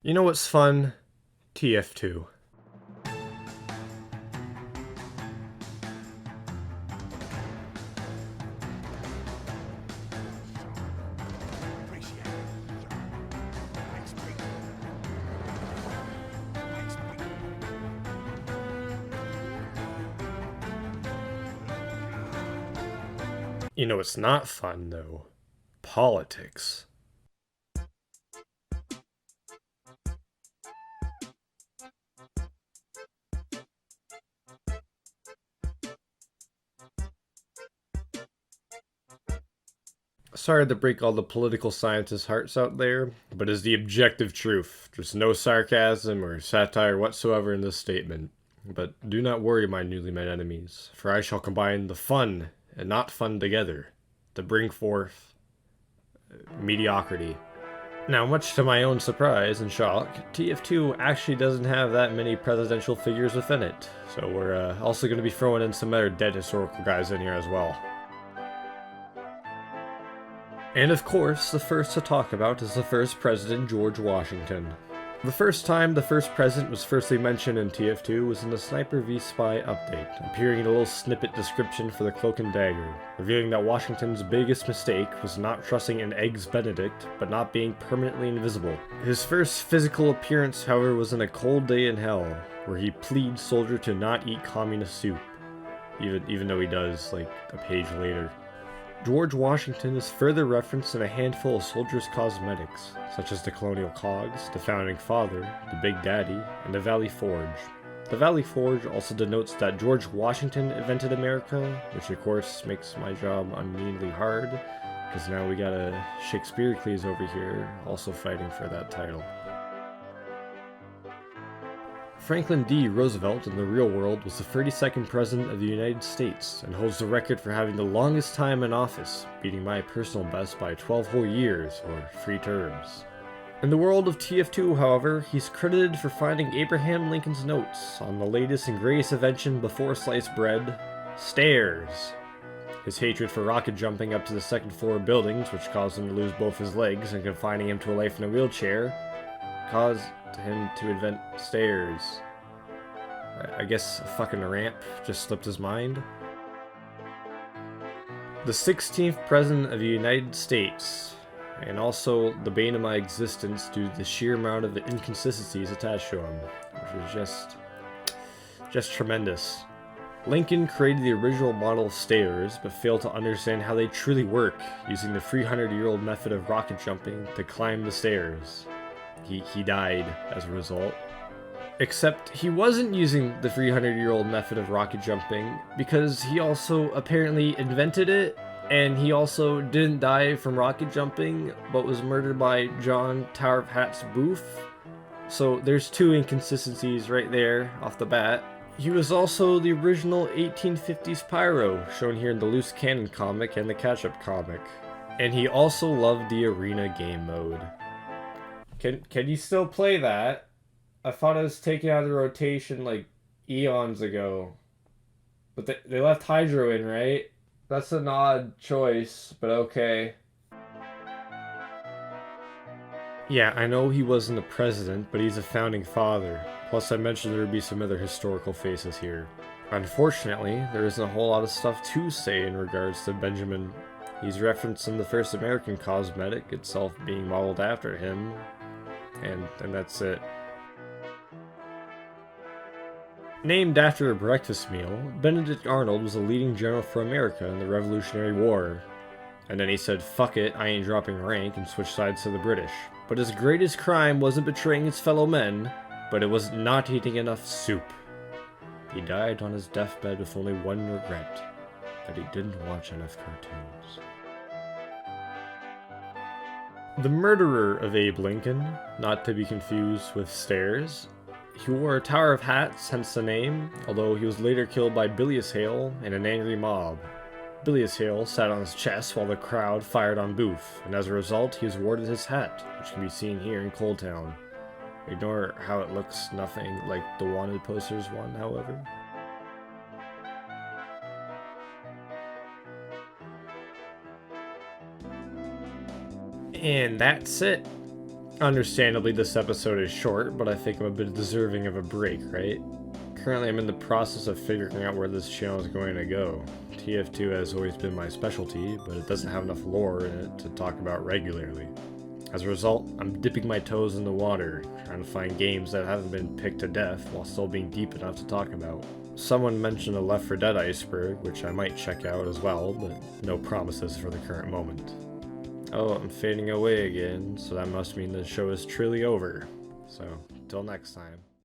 You know what's fun? TF2. You know what's not fun, though? Politics. Sorry to break all the political scientists' hearts out there, but is the objective truth. There's no sarcasm or satire whatsoever in this statement. But do not worry, my newly met enemies, for I shall combine the fun and not fun together to bring forth mediocrity. Now, much to my own surprise and shock, TF2 actually doesn't have that many presidential figures within it, so we're also going to be throwing in some other dead historical guys in here as well. And of course, the first to talk about is the first president, George Washington. The first time the first president was firstly mentioned in TF2 was in the Sniper v Spy update, appearing in a little snippet description for the Cloak and Dagger, revealing that Washington's biggest mistake was not trusting in Eggs Benedict, but not being permanently invisible. His first physical appearance, however, was in A Cold Day in Hell, where he pleads soldier to not eat communist soup, even though he does, like, a page later. George Washington is further referenced in a handful of soldiers' cosmetics, such as the Colonial Cogs, the Founding Father, the Big Daddy, and the Valley Forge. The Valley Forge also denotes that George Washington invented America, which of course makes my job unmeaningly hard, because now we got a Shakespearecles over here also fighting for that title. Franklin D. Roosevelt in the real world was the 32nd President of the United States and holds the record for having the longest time in office, beating my personal best by 12 whole years, or 3 terms. In the world of TF2, however, he's credited for finding Abraham Lincoln's notes on the latest and greatest invention before sliced bread, stairs. His hatred for rocket jumping up to the second floor of buildings, which caused him to lose both his legs and confining him to a life in a wheelchair, caused him to invent stairs. I guess a fucking ramp just slipped his mind. The 16th President of the United States, and also the bane of my existence due to the sheer amount of the inconsistencies attached to him, which is just tremendous. Lincoln created the original model of stairs, but failed to understand how they truly work, using the 300-year-old method of rocket jumping to climb the stairs. He died as a result. Except he wasn't using the 300-year-old method of rocket jumping, because he also apparently invented it, and he also didn't die from rocket jumping, but was murdered by John Tower of Hats Booth. So there's 2 inconsistencies right there off the bat. He was also the original 1850s Pyro, shown here in the Loose Cannon comic and the Catch-Up comic. And he also loved the arena game mode. Can you still play that? I thought it was taken out of the rotation like eons ago. But they left Hydro in, right? That's an odd choice, but okay. Yeah, I know he wasn't a president, but he's a founding father. Plus I mentioned there would be some other historical faces here. Unfortunately, there isn't a whole lot of stuff to say in regards to Benjamin. He's referenced in the first American cosmetic, itself being modeled after him. And that's it. Named after a breakfast meal, Benedict Arnold was a leading general for America in the Revolutionary War. And then he said, fuck it, I ain't dropping rank, and switched sides to the British. But his greatest crime wasn't betraying his fellow men, but it was not eating enough soup. He died on his deathbed with only one regret, that he didn't watch enough cartoons. The murderer of Abe Lincoln, not to be confused with Stairs, he wore a Tower of Hats, hence the name, although he was later killed by Bilious Hale and an angry mob. Bilious Hale sat on his chest while the crowd fired on Booth, and as a result he was awarded his hat, which can be seen here in Cold Town. Ignore how it looks nothing like the Wanted posters one, however. And that's it. Understandably, this episode is short, but I think I'm a bit deserving of a break, right? Currently, I'm in the process of figuring out where this channel is going to go. TF2 has always been my specialty, but it doesn't have enough lore in it to talk about regularly. As a result, I'm dipping my toes in the water, trying to find games that haven't been picked to death while still being deep enough to talk about. Someone mentioned a Left 4 Dead iceberg, which I might check out as well, but no promises for the current moment. Oh, I'm fading away again, so that must mean the show is truly over. So, till next time.